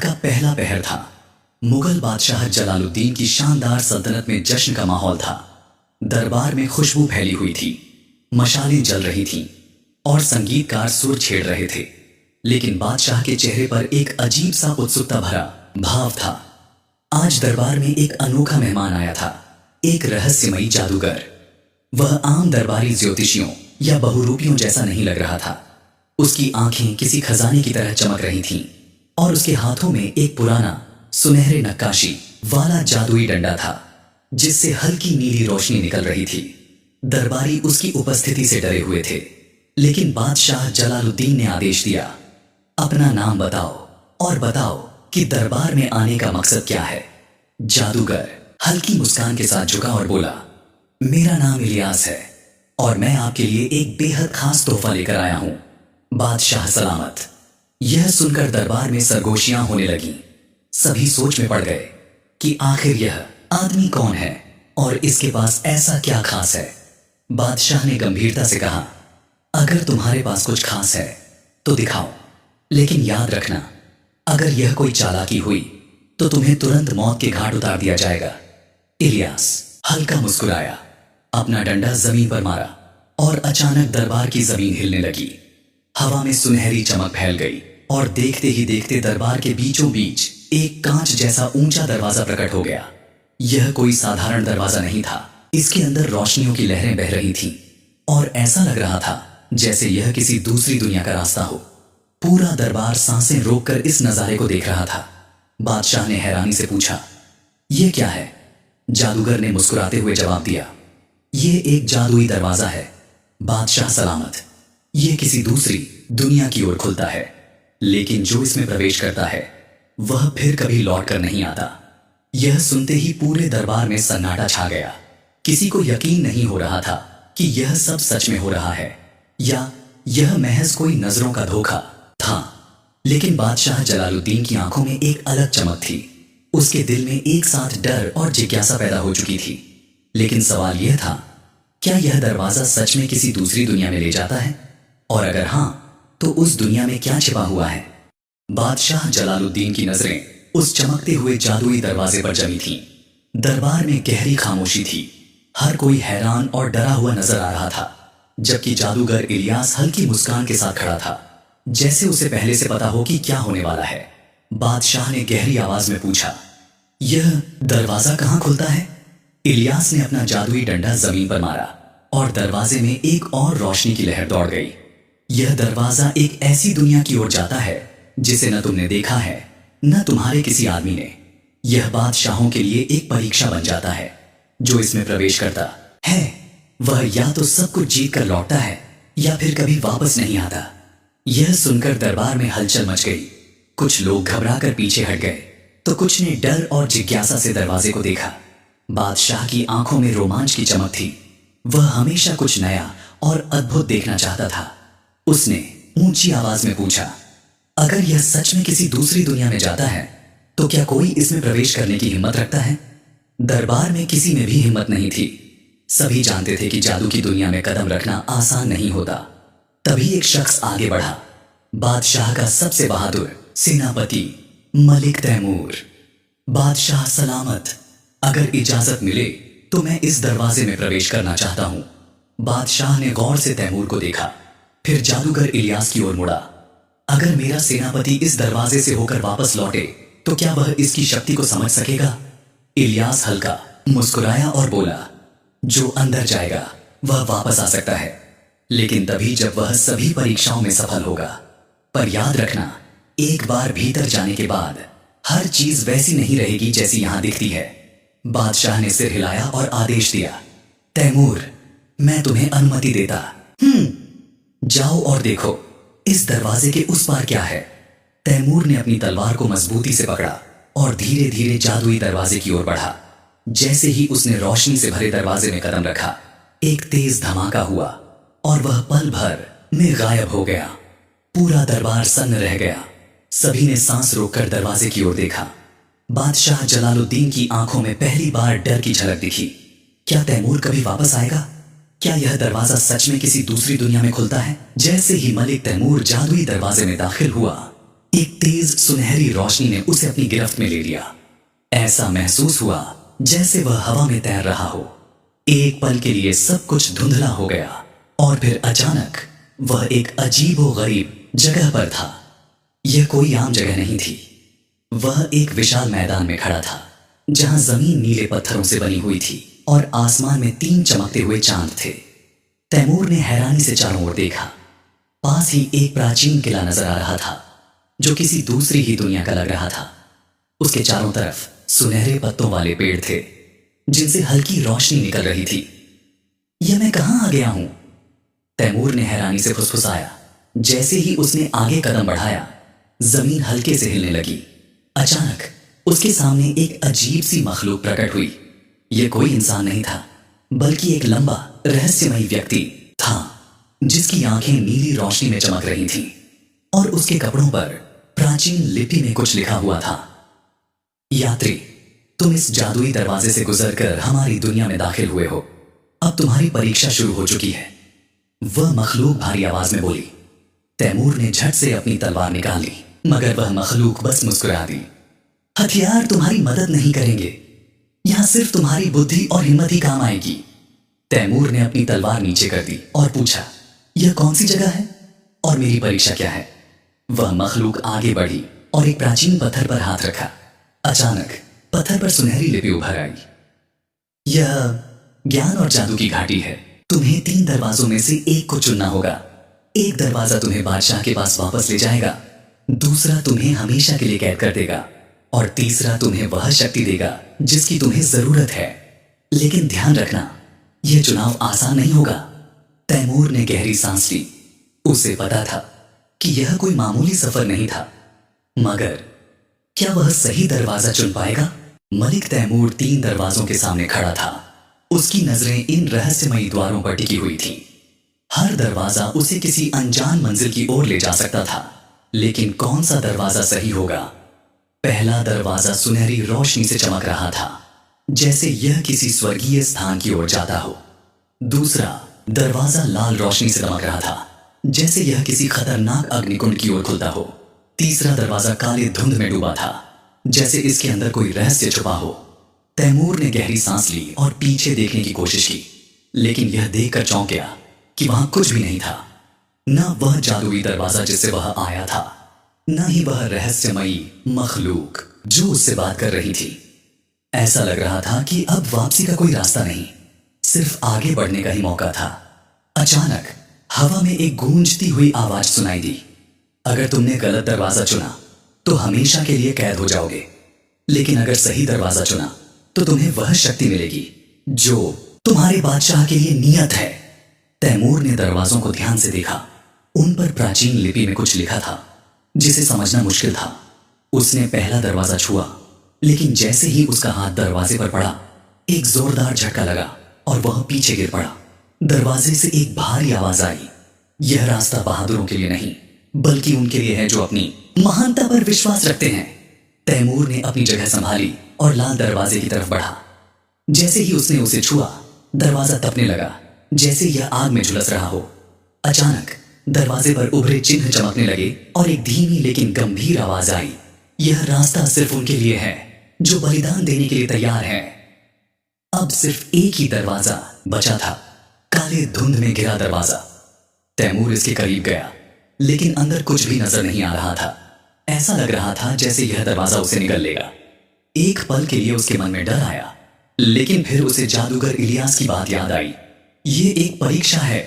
का पहला पहर था। मुगल बादशाह जलालुद्दीन की शानदार सल्तनत में जश्न का माहौल था। दरबार में खुशबू फैली हुई थी, मशालें जल रही थीं और संगीतकार सुर छेड़ रहे थे। लेकिन बादशाह के चेहरे पर एक अजीब सा उत्सुकता भरा भाव था। आज दरबार में एक अनोखा मेहमान आया था, एक रहस्यमयी जादूगर। वह आम दरबारी ज्योतिषियों या बहुरूपियों जैसा नहीं लग रहा था। उसकी आंखें किसी खजाने की तरह चमक रही थीं और उसके हाथों में एक पुराना सुनहरे नक्काशी वाला जादुई डंडा था, जिससे हल्की नीली रोशनी निकल रही थी। दरबारी उसकी उपस्थिति से डरे हुए थे, लेकिन बादशाह जलालुद्दीन ने आदेश दिया, अपना नाम बताओ और बताओ कि दरबार में आने का मकसद क्या है। जादूगर हल्की मुस्कान के साथ झुका और बोला, मेरा नाम इलियास है और मैं आपके लिए एक बेहद खास तोहफा लेकर आया हूं। बादशाह सलामत। यह सुनकर दरबार में सरगोशियां होने लगीं। सभी सोच में पड़ गए कि आखिर यह आदमी कौन है और इसके पास ऐसा क्या खास है। बादशाह ने गंभीरता से कहा, अगर तुम्हारे पास कुछ खास है तो दिखाओ, लेकिन याद रखना, अगर यह कोई चालाकी हुई तो तुम्हें तुरंत मौत के घाट उतार दिया जाएगा। इलियास हल्का मुस्कुराया, अपना डंडा जमीन पर मारा और अचानक दरबार की जमीन हिलने लगी। हवा में सुनहरी चमक फैल गई और देखते ही देखते दरबार के बीचों बीच एक कांच जैसा ऊंचा दरवाजा प्रकट हो गया। यह कोई साधारण दरवाजा नहीं था। इसके अंदर रोशनियों की लहरें बह रही थीं और ऐसा लग रहा था जैसे यह किसी दूसरी दुनिया का रास्ता हो। पूरा दरबार सांसें रोककर इस नजारे को देख रहा था। बादशाह ने हैरानी से पूछा, यह क्या है? जादूगर ने मुस्कुराते हुए जवाब दिया, यह एक जादुई दरवाजा है बादशाह सलामत। यह किसी दूसरी दुनिया की ओर खुलता है, लेकिन जो इसमें प्रवेश करता है वह फिर कभी लौट कर नहीं आता। यह सुनते ही पूरे दरबार में सन्नाटा छा गया। किसी को यकीन नहीं हो रहा था कि यह सब सच में हो रहा है या यह महज कोई नजरों का धोखा था। लेकिन बादशाह जलालुद्दीन की आंखों में एक अलग चमक थी। उसके दिल में एक साथ डर और जिज्ञासा पैदा हो चुकी थी। लेकिन सवाल यह था, क्या यह दरवाजा सच में किसी दूसरी दुनिया में ले जाता है? और अगर हां, तो उस दुनिया में क्या छिपा हुआ है? बादशाह जलालुद्दीन की नजरें उस चमकते हुए जादुई दरवाजे पर जमी थीं। दरबार में गहरी खामोशी थी। हर कोई हैरान और डरा हुआ नजर आ रहा था, जबकि जादूगर इलियास हल्की मुस्कान के साथ खड़ा था, जैसे उसे पहले से पता हो कि क्या होने वाला है। बादशाह ने गहरी आवाज में पूछा, यह दरवाजा कहां खुलता है? इलियास ने अपना जादुई डंडा जमीन पर मारा और दरवाजे में एक और रोशनी की लहर दौड़ गई। यह दरवाजा एक ऐसी दुनिया की ओर जाता है जिसे न तुमने देखा है न तुम्हारे किसी आदमी ने। यह बादशाहों के लिए एक परीक्षा बन जाता है। जो इसमें प्रवेश करता है वह या तो सब कुछ जीत कर लौटता है या फिर कभी वापस नहीं आता। यह सुनकर दरबार में हलचल मच गई। कुछ लोग घबराकर पीछे हट गए तो कुछ ने डर और जिज्ञासा से दरवाजे को देखा। बादशाह की आंखों में रोमांच की चमक थी। वह हमेशा कुछ नया और अद्भुत देखना चाहता था। उसने ऊंची आवाज में पूछा, अगर यह सच में किसी दूसरी दुनिया में जाता है तो क्या कोई इसमें प्रवेश करने की हिम्मत रखता है? दरबार में किसी में भी हिम्मत नहीं थी। सभी जानते थे कि जादू की दुनिया में कदम रखना आसान नहीं होता। तभी एक शख्स आगे बढ़ा, बादशाह का सबसे बहादुर सेनापति मलिक तैमूर। बादशाह सलामत, अगर इजाजत मिले तो मैं इस दरवाजे में प्रवेश करना चाहता हूं। बादशाह ने गौर से तैमूर को देखा, फिर जादूगर इलियास की ओर मुड़ा। अगर मेरा सेनापति इस दरवाजे से होकर वापस लौटे तो क्या वह इसकी शक्ति को समझ सकेगा? इलियास हल्का मुस्कुराया और बोला, जो अंदर जाएगा वह वापस आ सकता है, लेकिन तभी जब वह सभी परीक्षाओं में सफल होगा। पर याद रखना, एक बार भीतर जाने के बाद हर चीज वैसी नहीं रहेगी जैसी यहां दिखती है। बादशाह ने सिर हिलाया और आदेश दिया, तैमूर, मैं तुम्हें अनुमति देता। जाओ और देखो इस दरवाजे के उस पार क्या है। तैमूर ने अपनी तलवार को मजबूती से पकड़ा और धीरे धीरे जादुई दरवाजे की ओर बढ़ा। जैसे ही उसने रोशनी से भरे दरवाजे में कदम रखा, एक तेज धमाका हुआ और वह पल भर में गायब हो गया। पूरा दरबार सन्न रह गया। सभी ने सांस रोककर दरवाजे की ओर देखा। बादशाह जलालुद्दीन की आंखों में पहली बार डर की झलक दिखी। क्या तैमूर कभी वापस आएगा? क्या यह दरवाजा सच में किसी दूसरी दुनिया में खुलता है? जैसे ही मलिक तैमूर जादुई दरवाजे में दाखिल हुआ, एक तेज सुनहरी रोशनी ने उसे अपनी गिरफ्त में ले लिया। ऐसा महसूस हुआ जैसे वह हवा में तैर रहा हो। एक पल के लिए सब कुछ धुंधला हो गया और फिर अचानक वह एक अजीब व गरीब जगह पर था। यह कोई आम जगह नहीं थी। वह एक विशाल मैदान में खड़ा था जहां जमीन नीले पत्थरों से बनी हुई थी और आसमान में 3 चमकते हुए चांद थे। तैमूर ने हैरानी से चारों ओर देखा। पास ही एक प्राचीन किला नजर आ रहा था जो किसी दूसरी ही दुनिया का लग रहा था। उसके चारों तरफ सुनहरे पत्तों वाले पेड़ थे जिनसे हल्की रोशनी निकल रही थी। यह मैं कहां आ गया हूं? तैमूर ने हैरानी से फुसफुसाया। जैसे ही उसने आगे कदम बढ़ाया, जमीन हल्के से हिलने लगी। अचानक उसके सामने एक अजीब सी मखलूक प्रकट हुई। यह कोई इंसान नहीं था, बल्कि एक लंबा रहस्यमयी व्यक्ति था जिसकी आंखें नीली रोशनी में चमक रही थीं और उसके कपड़ों पर प्राचीन लिपि में कुछ लिखा हुआ था। यात्री, तुम इस जादुई दरवाजे से गुजरकर हमारी दुनिया में दाखिल हुए हो। अब तुम्हारी परीक्षा शुरू हो चुकी है। वह मखलूक भारी आवाज में बोली। तैमूर ने झट से अपनी तलवार निकाल ली, मगर वह मखलूक बस मुस्कुरा दी। हथियार तुम्हारी मदद नहीं करेंगे, यहां सिर्फ तुम्हारी बुद्धि और हिम्मत ही काम आएगी। तैमूर ने अपनी तलवार नीचे कर दी और पूछा, यह कौन सी जगह है और मेरी परीक्षा क्या है? वह मखलूक आगे बढ़ी और एक प्राचीन पत्थर पर हाथ रखा। अचानक पत्थर पर सुनहरी लिपि उभर आई। यह ज्ञान और जादू की घाटी है। तुम्हें 3 दरवाजों में से एक को चुनना होगा। एक दरवाजा तुम्हें बादशाह के पास वापस ले जाएगा, दूसरा तुम्हें हमेशा के लिए कैद कर देगा और तीसरा तुम्हें वह शक्ति देगा जिसकी तुम्हें जरूरत है। लेकिन ध्यान रखना, यह चुनाव आसान नहीं होगा। तैमूर ने गहरी सांस ली। उसे पता था कि यह कोई मामूली सफर नहीं था, मगर क्या वह सही दरवाजा चुन पाएगा? मलिक तैमूर 3 दरवाजों के सामने खड़ा था। उसकी नजरें इन रहस्यमयी द्वारों पर टिकी हुई थी। हर दरवाजा उसे किसी अनजान मंजिल की ओर ले जा सकता था, लेकिन कौन सा दरवाजा सही होगा? पहला दरवाजा सुनहरी रोशनी से चमक रहा था, जैसे यह किसी स्वर्गीय स्थान की ओर जाता हो। दूसरा दरवाजा लाल रोशनी से चमक रहा था, जैसे यह किसी खतरनाक अग्निकुंड की ओर खुलता हो। तीसरा दरवाजा काले धुंध में डूबा था, जैसे इसके अंदर कोई रहस्य छुपा हो। तैमूर ने गहरी सांस ली और पीछे देखने की कोशिश की, लेकिन यह देखकर चौंक गया कि वहां कुछ भी नहीं था। न वह जादुई दरवाजा जिससे वह आया था, न ही वह रहस्यमयी मखलूक जो उससे बात कर रही थी। ऐसा लग रहा था कि अब वापसी का कोई रास्ता नहीं, सिर्फ आगे बढ़ने का ही मौका था। अचानक हवा में एक गूंजती हुई आवाज सुनाई दी। अगर तुमने गलत दरवाजा चुना तो हमेशा के लिए कैद हो जाओगे, लेकिन अगर सही दरवाजा चुना तो तुम्हें वह शक्ति मिलेगी जो तुम्हारे बादशाह के लिए नियत है। तैमूर ने दरवाजों को ध्यान से देखा। उन पर प्राचीन लिपि में कुछ लिखा था जिसे समझना मुश्किल था। उसने पहला दरवाजा छुआ, लेकिन जैसे ही उसका हाथ दरवाजे पर पड़ा, एक जोरदार झटका लगा और वह पीछे गिर पड़ा। दरवाजे से एक भारी आवाज आई। यह रास्ता बहादुरों के लिए नहीं, बल्कि उनके लिए है जो अपनी महानता पर विश्वास रखते हैं। तैमूर ने अपनी जगह संभाली और लाल दरवाजे की तरफ बढ़ा। जैसे ही उसने उसे छुआ, दरवाजा तपने लगा, जैसे यह आग में झुलस रहा हो। अचानक दरवाजे पर उभरे चिन्ह चमकने लगे और एक धीमी लेकिन गंभीर आवाज आई। यह रास्ता सिर्फ उनके लिए है जो बलिदान देने के लिए तैयार है। अब सिर्फ एक ही दरवाजा बचा था, काले धुंध में घिरा दरवाजा। तैमूर इसके करीब गया, लेकिन अंदर कुछ भी नजर नहीं आ रहा था। ऐसा लग रहा था जैसे यह दरवाजा उसे निगल लेगा। एक पल के लिए उसके मन में डर आया, लेकिन फिर उसे जादूगर इलियास की बात याद आई। ये एक परीक्षा है,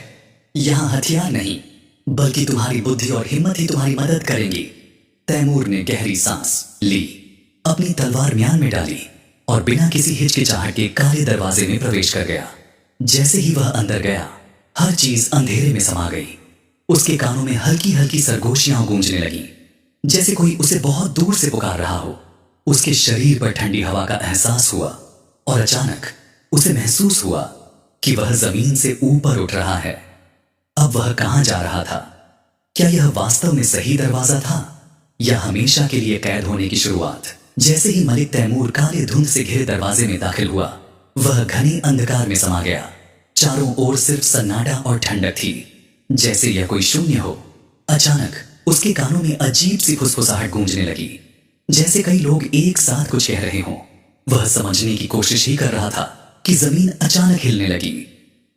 यहां हथियार नहीं, बल्कि तुम्हारी बुद्धि और हिम्मत ही तुम्हारी मदद करेंगी। तैमूर ने गहरी सांस ली, अपनी तलवार म्यान में डाली और बिना किसी हिचकिचाहट के काले दरवाजे में प्रवेश कर गया। जैसे ही वह अंदर गया, हर चीज अंधेरे में समा गई। उसके कानों में हल्की हल्की सरगोशियां गूंजने लगी, जैसे कोई उसे बहुत दूर से पुकार रहा हो। उसके शरीर पर ठंडी हवा का एहसास हुआ और अचानक उसे महसूस हुआ कि वह जमीन से ऊपर उठ रहा है। अब वह कहां जा रहा था? क्या यह वास्तव में सही दरवाजा था या हमेशा के लिए कैद होने की शुरुआत? जैसे ही मलिक तैमूर काले धुंध से घिरे दरवाजे में दाखिल हुआ, वह घने अंधकार में समा गया। चारों ओर सिर्फ सन्नाटा और ठंडक थी, जैसे यह कोई शून्य हो। अचानक उसके कानों में अजीब सी फुसफुसाहट गूंजने लगी, जैसे कई लोग एक साथ कुछ कह रहे हों। वह समझने की कोशिश ही कर रहा था कि जमीन अचानक हिलने लगी।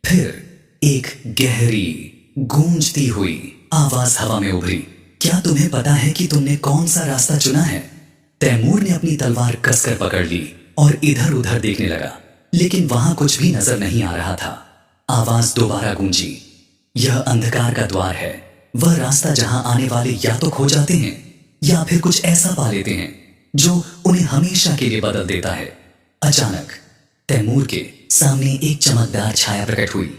फिर एक गहरी गूंजती हुई आवाज हवा में उभरी, क्या तुम्हें पता है कि तुमने कौन सा रास्ता चुना है? तैमूर ने अपनी तलवार कसकर पकड़ ली और इधर उधर देखने लगा, लेकिन वहां कुछ भी नजर नहीं आ रहा था। आवाज दोबारा गूंजी, यह अंधकार का द्वार है, वह रास्ता जहां आने वाले या तो खो जाते हैं या फिर कुछ ऐसा पा लेते हैं जो उन्हें हमेशा के लिए बदल देता है। अचानक तैमूर के सामने एक चमकदार छाया प्रकट हुई।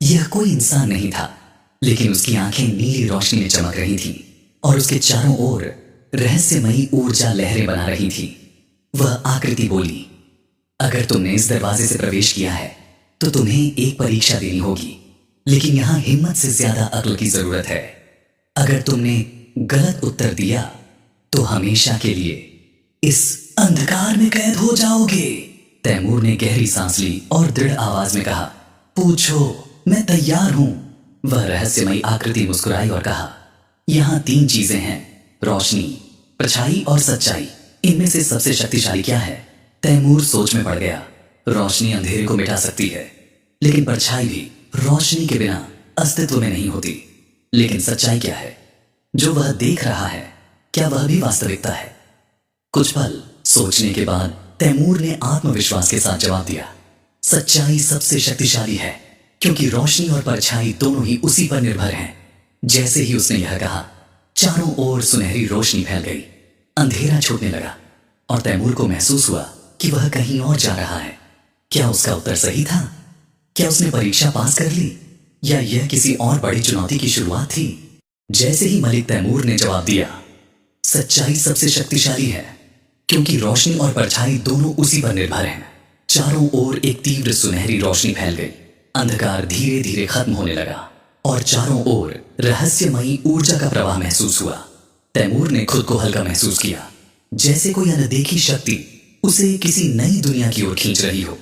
यह कोई इंसान नहीं था, लेकिन उसकी आंखें नीली रोशनी में चमक रही थीं और उसके चारों ओर रहस्यमयी ऊर्जा लहरें बना रही थी। वह आकृति बोली, अगर तुमने इस दरवाजे से प्रवेश किया है तो तुम्हें एक परीक्षा देनी होगी, लेकिन यहां हिम्मत से ज्यादा अक्ल की जरूरत है। अगर तुमने गलत उत्तर दिया तो हमेशा के लिए इस अंधकार में कैद हो जाओगे। तैमूर ने गहरी सांस ली और दृढ़ आवाज में कहा, पूछो, मैं तैयार हूं। वह रहस्यमयी आकृति मुस्कुराई और कहा, यहां 3 चीजें हैं, रोशनी, परछाई और सच्चाई। इनमें से सबसे शक्तिशाली क्या है? तैमूर सोच में पड़ गया। रोशनी अंधेरे को मिटा सकती है, लेकिन परछाई भी रोशनी के बिना अस्तित्व में नहीं होती। लेकिन सच्चाई क्या है? जो वह देख रहा है, क्या वह भी वास्तविकता है? कुछ पल सोचने के बाद तैमूर ने आत्मविश्वास के साथ जवाब दिया, सच्चाई सबसे शक्तिशाली है, क्योंकि रोशनी और परछाई दोनों ही उसी पर निर्भर हैं। जैसे ही उसने यह कहा, चारों ओर सुनहरी रोशनी फैल गई, अंधेरा छूटने लगा और तैमूर को महसूस हुआ कि वह कहीं और जा रहा है। क्या उसका उत्तर सही था? क्या उसने परीक्षा पास कर ली, या यह किसी और बड़ी चुनौती की शुरुआत थी? जैसे ही मलिक तैमूर ने जवाब दिया, सच्चाई सबसे शक्तिशाली है, क्योंकि रोशनी और परछाई दोनों उसी पर निर्भर हैं, चारों ओर एक तीव्र सुनहरी रोशनी फैल गई। अंधकार धीरे धीरे खत्म होने लगा और चारों ओर रहस्यमयी ऊर्जा का प्रवाह महसूस हुआ। तैमूर ने खुद को हल्का महसूस किया, जैसे कोई अनदेखी शक्ति उसे किसी नई दुनिया की ओर खींच रही हो।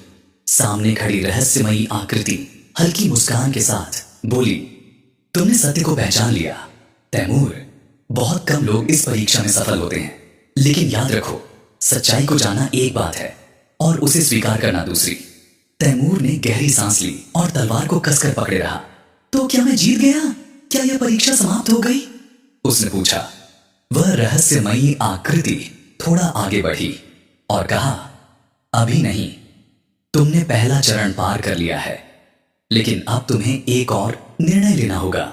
सामने खड़ी रहस्यमयी आकृति हल्की मुस्कान के साथ बोली, तुमने सत्य को पहचान लिया तैमूर। बहुत कम लोग इस परीक्षा में सफल होते हैं, लेकिन याद रखो, सच्चाई को जानना एक बात है और उसे स्वीकार करना दूसरी। तैमूर ने गहरी सांस ली और तलवार को कसकर पकड़े रहा। तो क्या मैं जीत गया? क्या यह परीक्षा समाप्त हो गई? उसने पूछा। वह रहस्यमयी आकृति थोड़ा आगे बढ़ी और कहा, अभी नहीं, तुमने पहला चरण पार कर लिया है, लेकिन अब तुम्हें एक और निर्णय लेना होगा।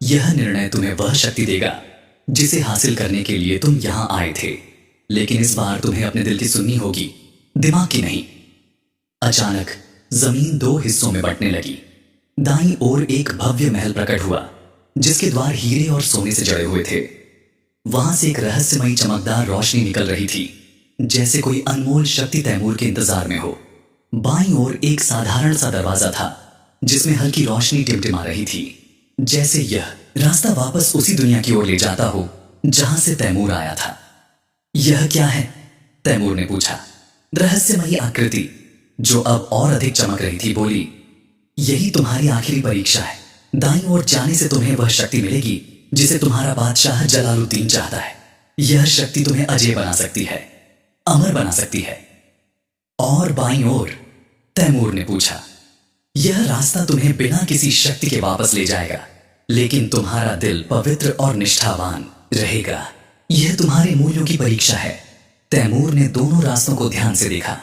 यह निर्णय तुम्हें वह शक्ति देगा जिसे हासिल करने के लिए तुम यहां आए थे, लेकिन इस बार तुम्हें अपने दिल की सुननी होगी, दिमाग की नहीं। अचानक जमीन 2 हिस्सों में बंटने लगी। दाईं ओर एक भव्य महल प्रकट हुआ, जिसके द्वार हीरे और सोने से जड़े हुए थे। वहां से एक रहस्यमयी चमकदार रोशनी निकल रही थी, जैसे कोई अनमोल शक्ति तैमूर के इंतजार में हो। बाईं ओर एक साधारण सा दरवाजा था, जिसमें हल्की रोशनी टिमटिमा रही थी, जैसे यह रास्ता वापस उसी दुनिया की ओर ले जाता हो जहां से तैमूर आया था। यह क्या है? तैमूर ने पूछा। रहस्यमयी आकृति, जो अब और अधिक चमक रही थी, बोली, यही तुम्हारी आखिरी परीक्षा है। दाईं ओर जाने से तुम्हें वह शक्ति मिलेगी जिसे तुम्हारा बादशाह जलालुद्दीन चाहता है। यह शक्ति तुम्हें अजय बना सकती है, अमर बना सकती है। और बाईं ओर? तैमूर ने पूछा। यह रास्ता तुम्हें बिना किसी शक्ति के वापस ले जाएगा, लेकिन तुम्हारा दिल पवित्र और निष्ठावान रहेगा। यह तुम्हारे मूल्यों की परीक्षा है। तैमूर ने दोनों रास्तों को ध्यान से देखा।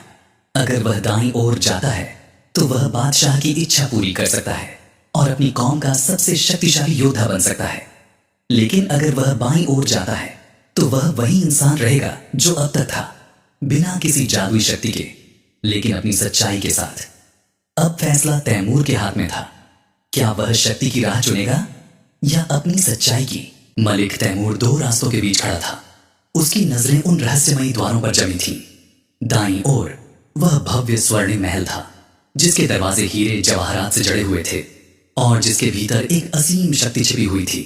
अगर वह दाईं ओर जाता है तो वह बादशाह की इच्छा पूरी कर सकता है और अपनी कौम का सबसे शक्तिशाली योद्धा बन सकता है। लेकिन अगर वह बाईं ओर जाता है तो वह वही इंसान रहेगा जो अब तक था, बिना किसी जादुई शक्ति के, लेकिन अपनी सच्चाई के साथ। अब फैसला तैमूर के हाथ में था। क्या वह शक्ति की राह चुनेगा या अपनी सच्चाई की? मलिक तैमूर 2 रास्तों के बीच खड़ा था। उसकी नजरें उन रहस्यमयी द्वारों पर जमी थीं। दाईं ओर वह भव्य स्वर्णिम महल था, जिसके दरवाजे हीरे जवाहरात से जड़े हुए थे और जिसके भीतर एक असीम शक्ति छिपी हुई थी।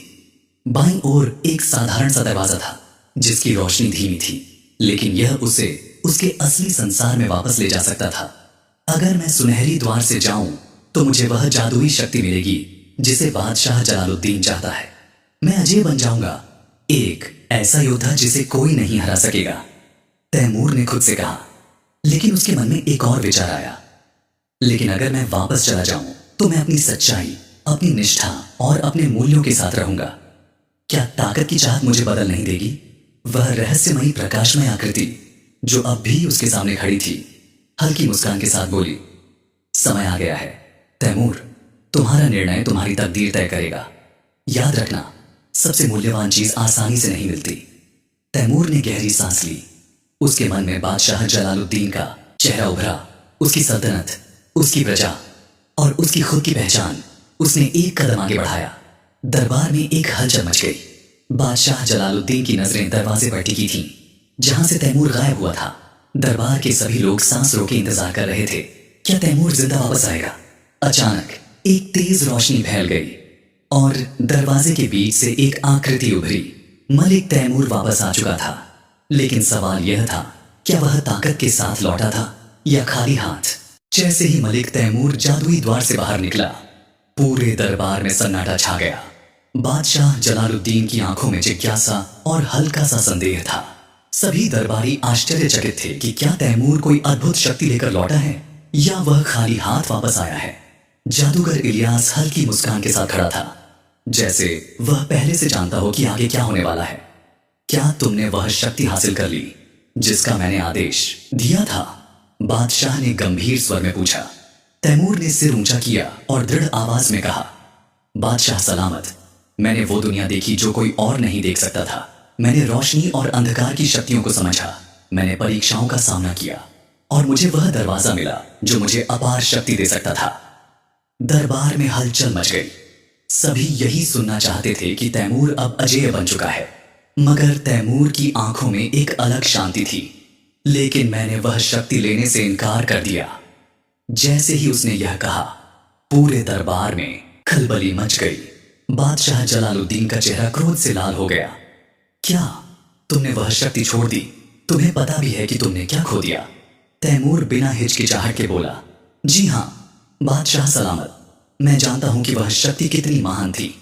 बाईं ओर एक साधारण सा दरवाजा था, जिसकी रोशनी धीमी थी, लेकिन यह उसे उसके असली संसार में वापस ले जा सकता था। अगर मैं सुनहरी द्वार से जाऊं तो मुझे वह जादुई शक्ति मिलेगी जिसे बादशाह जलालुद्दीन चाहता है। मैं अजय बन जाऊंगा एक ऐसा योद्धा जिसे कोई नहीं हरा सकेगा, तैमूर ने खुद से कहा। लेकिन उसके मन में एक और विचार आया। लेकिन अगर मैं वापस चला जाऊं तो मैं अपनी सच्चाई, अपनी निष्ठा और अपने मूल्यों के साथ रहूंगा। क्या ताकत की चाहत मुझे बदल नहीं देगी? वह रहस्यमयी प्रकाशमय आकृति जो अब भी उसके सामने खड़ी थी, हल्की मुस्कान के साथ बोली, समय आ गया है तैमूर, तुम्हारा निर्णय तुम्हारी तकदीर तय करेगा। याद रखना, सबसे मूल्यवान चीज आसानी से नहीं मिलती। तैमूर ने गहरी सांस ली। उसके मन में बादशाह जलालुद्दीन का चेहरा उभरा, उसकी सल्तनत, उसकी प्रजा और उसकी खुद की पहचान। उसने एक कदम आगे बढ़ाया। दरबार में एक हलचल मच गई। बादशाह जलालुद्दीन की नजरें दरवाजे पर टिकी थीं, जहां से तैमूर गायब हुआ था। दरबार के सभी लोग सांस रोके इंतजार कर रहे थे। क्या तैमूर जिंदा वापस आएगा? अचानक एक तेज रोशनी फैल गई और दरवाजे के बीच से एक आकृति उभरी। मलिक तैमूर वापस आ चुका था, लेकिन सवाल यह था, क्या वह ताकत के साथ लौटा था या खाली हाथ? जैसे ही मलिक तैमूर जादुई द्वार से बाहर निकला, पूरे दरबार में सन्नाटा छा गया। बादशाह जलालुद्दीन की आंखों में जिज्ञासा और हल्का सा संदेह था। सभी दरबारी आश्चर्यचकित थे कि क्या तैमूर कोई अद्भुत शक्ति लेकर लौटा है या वह खाली हाथ वापस आया है। जादूगर इलियास हल्की मुस्कान के साथ खड़ा था, जैसे वह पहले से जानता हो कि आगे क्या होने वाला है। क्या तुमने वह शक्ति हासिल कर ली जिसका मैंने आदेश दिया था? बादशाह ने गंभीर स्वर में पूछा। तैमूर ने सिर ऊंचा किया और दृढ़ आवाज में कहा, बादशाह सलामत, मैंने वो दुनिया देखी जो कोई और नहीं देख सकता था। मैंने रोशनी और अंधकार की शक्तियों को समझा। मैंने परीक्षाओं का सामना किया और मुझे वह दरवाजा मिला जो मुझे अपार शक्ति दे सकता था। दरबार में हलचल मच गई। सभी यही सुनना चाहते थे कि तैमूर अब अजेय बन चुका है, मगर तैमूर की आंखों में एक अलग शांति थी। लेकिन मैंने वह शक्ति लेने से इनकार कर दिया। जैसे ही उसने यह कहा, पूरे दरबार में खलबली मच गई। बादशाह जलालुद्दीन का चेहरा क्रोध से लाल हो गया। क्या तुमने वह शक्ति छोड़ दी? तुम्हें पता भी है कि तुमने क्या खो दिया? तैमूर बिना हिचकिचाहट के बोला, जी हां बादशाह सलामत, मैं जानता हूं कि वह शक्ति कितनी महान थी,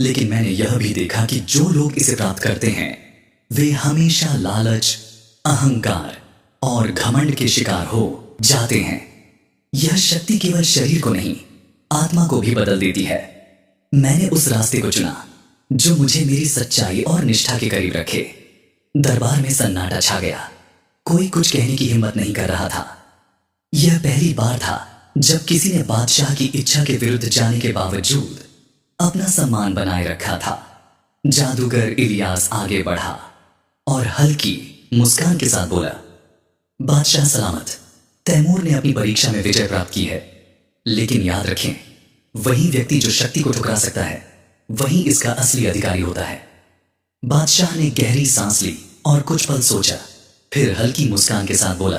लेकिन मैंने यह भी देखा कि जो लोग इसे प्राप्त करते हैं वे हमेशा लालच, अहंकार और घमंड के शिकार हो जाते हैं। यह शक्ति केवल शरीर को नहीं, आत्मा को भी बदल देती है। मैंने उस रास्ते को चुना जो मुझे मेरी सच्चाई और निष्ठा के करीब रखे। दरबार में सन्नाटा छा गया। कोई कुछ कहने की हिम्मत नहीं कर रहा था। यह पहली बार था जब किसी ने बादशाह की इच्छा के विरुद्ध जाने के बावजूद अपना सम्मान बनाए रखा था। जादूगर इलियास आगे बढ़ा और हल्की मुस्कान के साथ बोला, बादशाह सलामत, तैमूर ने अपनी परीक्षा में विजय प्राप्त की है, लेकिन याद रखें, वही व्यक्ति जो शक्ति को ठुकरा सकता है वही इसका असली अधिकारी होता है। बादशाह ने गहरी सांस ली और कुछ पल सोचा, फिर हल्की मुस्कान के साथ बोला,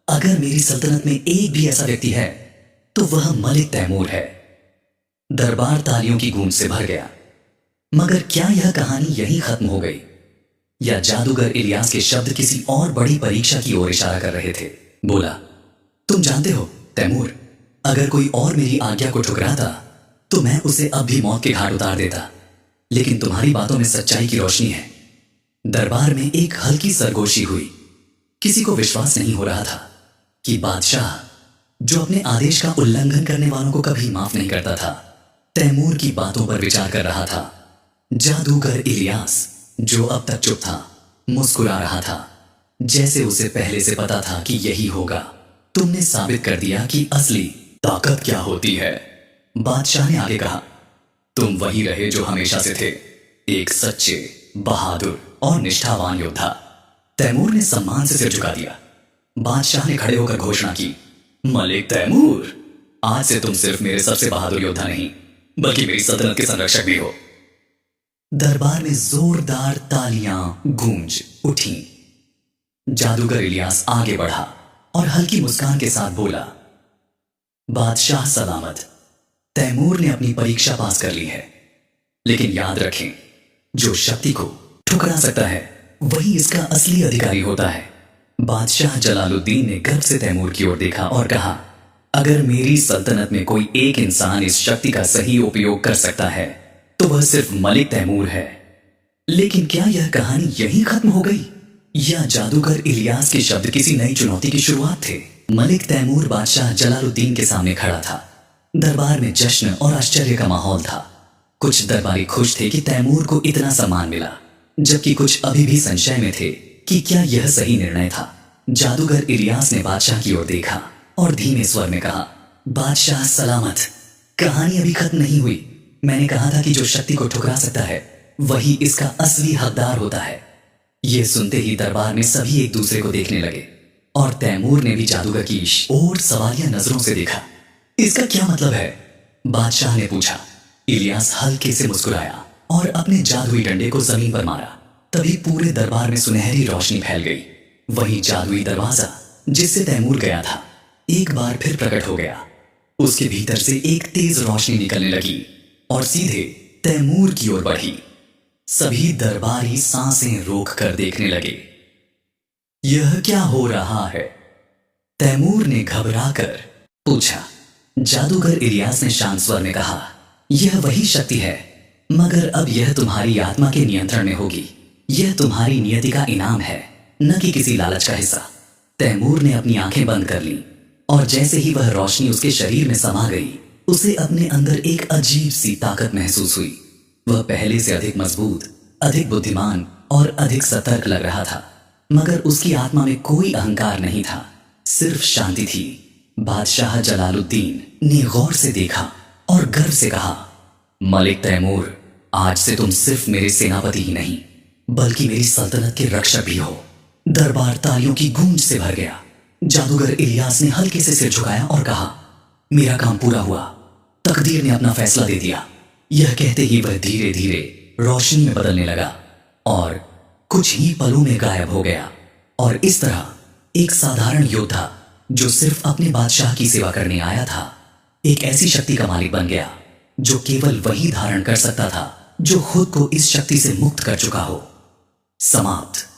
अगर मेरी सल्तनत में एक भी ऐसा व्यक्ति है तो वह मलिक तैमूर है। दरबार तालियों की गूंज से भर गया। मगर क्या यह कहानी यहीं खत्म हो गई या जादूगर इलियास के शब्द किसी और बड़ी परीक्षा की ओर इशारा कर रहे थे? बोला, तुम जानते हो तैमूर, अगर कोई और मेरी आज्ञा को ठुकराता तो मैं उसे अब भी मौत के घाट उतार देता, लेकिन तुम्हारी बातों में सच्चाई की रोशनी है। दरबार में एक हल्की सरगोशी हुई। किसी को विश्वास नहीं हो रहा था कि बादशाह, जो अपने आदेश का उल्लंघन करने वालों को कभी माफ नहीं करता था, तैमूर की बातों पर विचार कर रहा था। जादूगर इलियास, जो अब तक चुप था, मुस्कुरा रहा था, जैसे उसे पहले से पता था कि यही होगा। तुमने साबित कर दिया कि असली ताकत क्या होती है, बादशाह ने आगे कहा। तुम वही रहे जो हमेशा से थे, एक सच्चे, बहादुर और निष्ठावान योद्धा। तैमूर ने सम्मान से सिर झुका दिया। बादशाह ने खड़े होकर घोषणा की, मलिक तैमूर, आज से तुम सिर्फ मेरे सबसे बहादुर योद्धा नहीं, बल्कि मेरी सल्तनत के संरक्षक भी हो। दरबार में जोरदार तालियां गूंज उठी। जादूगर इलियास आगे बढ़ा और हल्की मुस्कान के साथ बोला, बादशाह सलामत, तैमूर ने अपनी परीक्षा पास कर ली है, लेकिन याद रखें, जो शक्ति को ठुकरा सकता है वही इसका असली अधिकारी होता है। बादशाह जलालुद्दीन ने गर्व से तैमूर की ओर देखा और कहा, अगर मेरी सल्तनत में कोई एक इंसान इस शक्ति का सही उपयोग कर सकता है तो वह सिर्फ मलिक तैमूर है। लेकिन क्या यह कहानी यहीं खत्म हो गई, या जादूगर इलियास के शब्द किसी नई चुनौती की शुरुआत थे? मलिक तैमूर बादशाह जलालुद्दीन के सामने खड़ा था। दरबार में जश्न और आश्चर्य का माहौल था। कुछ दरबारी खुश थे कि तैमूर को इतना सम्मान मिला, जबकि कुछ अभी भी संशय में थे कि क्या यह सही निर्णय था। जादूगर इलियास ने बादशाह की ओर देखा और धीमे स्वर में कहा, बादशाह सलामत, कहानी अभी खत्म नहीं हुई। मैंने कहा था कि जो शक्ति को ठुकरा सकता है वही इसका असली हकदार होता है। यह सुनते ही दरबार में सभी एक दूसरे को देखने लगे और तैमूर ने भी जादूगर की ओर सवालिया नजरों से देखा। इसका क्या मतलब है? बादशाह ने पूछा। इलियास हल्के से मुस्कुराया और अपने जादुई डंडे को जमीन पर मारा। तभी पूरे दरबार में सुनहरी रोशनी फैल गई। वही जादुई दरवाजा जिससे तैमूर गया था एक बार फिर प्रकट हो गया। उसके भीतर से एक तेज रोशनी निकलने लगी और सीधे तैमूर की ओर बढ़ी। सभी दरबारी सांसें रोक कर देखने लगे। यह क्या हो रहा है? तैमूर ने घबराकर पूछा। जादूगर इलियास ने शांत स्वर में कहा, यह वही शक्ति है, मगर अब यह तुम्हारी आत्मा के नियंत्रण में होगी। यह तुम्हारी नियति का इनाम है, न कि किसी लालच का हिस्सा। तैमूर ने अपनी आंखें बंद कर लीं और जैसे ही वह रोशनी उसके शरीर में समा गई, उसे अपने अंदर एक अजीब सी ताकत महसूस हुई। वह पहले से अधिक मजबूत, अधिक बुद्धिमान और अधिक सतर्क लग रहा था, मगर उसकी आत्मा में कोई अहंकार नहीं था, सिर्फ शांति थी। बादशाह जलालुद्दीन ने गौर से देखा और गर्व से कहा, मलिक तैमूर, आज से तुम सिर्फ मेरे सेनापति ही नहीं बल्कि मेरी सल्तनत के रक्षक भी हो। दरबार तालियों की गूंज से भर गया। जादूगर इलियास ने हल्के से सिर झुकाया और कहा, मेरा काम पूरा हुआ, तकदीर ने अपना फैसला दे दिया। यह कहते ही वह धीरे धीरे रोशनी में बदलने लगा और कुछ ही पलों में गायब हो गया। और इस तरह एक साधारण योद्धा जो सिर्फ अपने बादशाह की सेवा करने आया था, एक ऐसी शक्ति का मालिक बन गया जो केवल वही धारण कर सकता था जो खुद को इस शक्ति से मुक्त कर चुका हो। समाप्त।